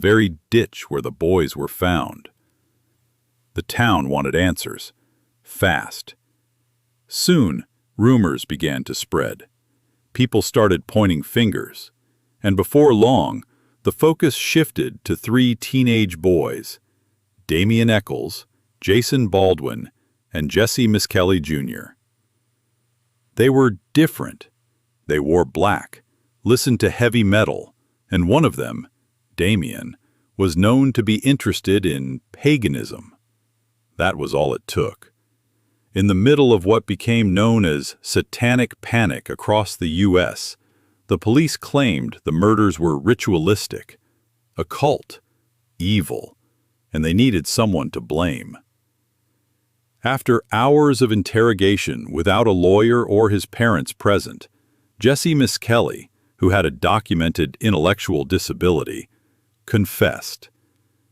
very ditch where the boys were found. The town wanted answers, fast. Soon, rumors began to spread. People started pointing fingers, and before long, the focus shifted to three teenage boys, Damien Echols, Jason Baldwin, and Jesse Misskelley Jr. They were different. They wore black, listened to heavy metal, and one of them, Damien, was known to be interested in paganism. That was all it took. In the middle of what became known as satanic panic across the U.S., the police claimed the murders were ritualistic, occult, evil, and they needed someone to blame. After hours of interrogation without a lawyer or his parents present, Jesse Misskelley, who had a documented intellectual disability, confessed.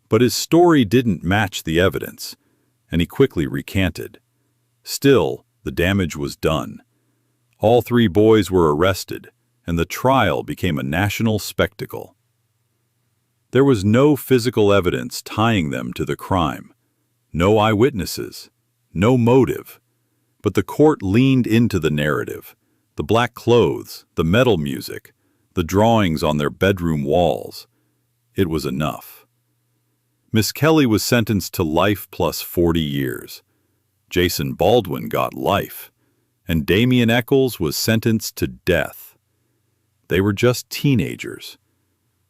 But his story didn't match the evidence, and he quickly recanted. Still, the damage was done. All three boys were arrested, and the trial became a national spectacle. There was no physical evidence tying them to the crime, no eyewitnesses, no motive, but the court leaned into the narrative, the black clothes, the metal music, the drawings on their bedroom walls. It was enough. Misskelley was sentenced to life plus 40 years. Jason Baldwin got life, and Damien Echols was sentenced to death. They were just teenagers.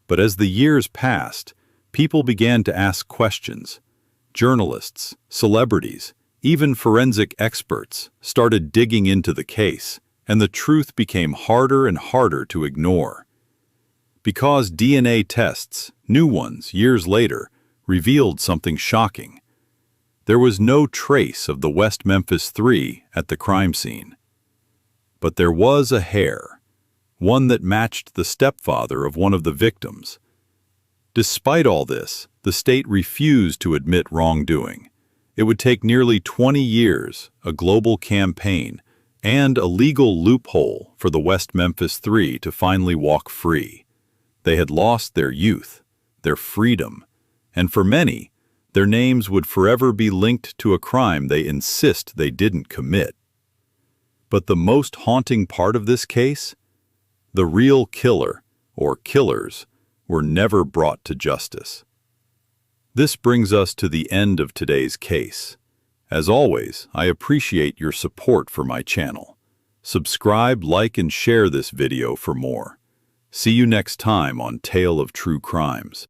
But as the years passed, people began to ask questions. Journalists, celebrities, even forensic experts started digging into the case, and the truth became harder and harder to ignore. Because DNA tests, new ones years later, revealed something shocking. There was no trace of the West Memphis 3 at the crime scene. But there was a hair, one that matched the stepfather of one of the victims. Despite all this, the state refused to admit wrongdoing. It would take nearly 20 years, a global campaign, and a legal loophole for the West Memphis 3 to finally walk free. They had lost their youth, their freedom, and for many, their names would forever be linked to a crime they insist they didn't commit. But the most haunting part of this case? The real killer, or killers, were never brought to justice. This brings us to the end of today's case. As always, I appreciate your support for my channel. Subscribe, like, and share this video for more. See you next time on Tale of True Crimes.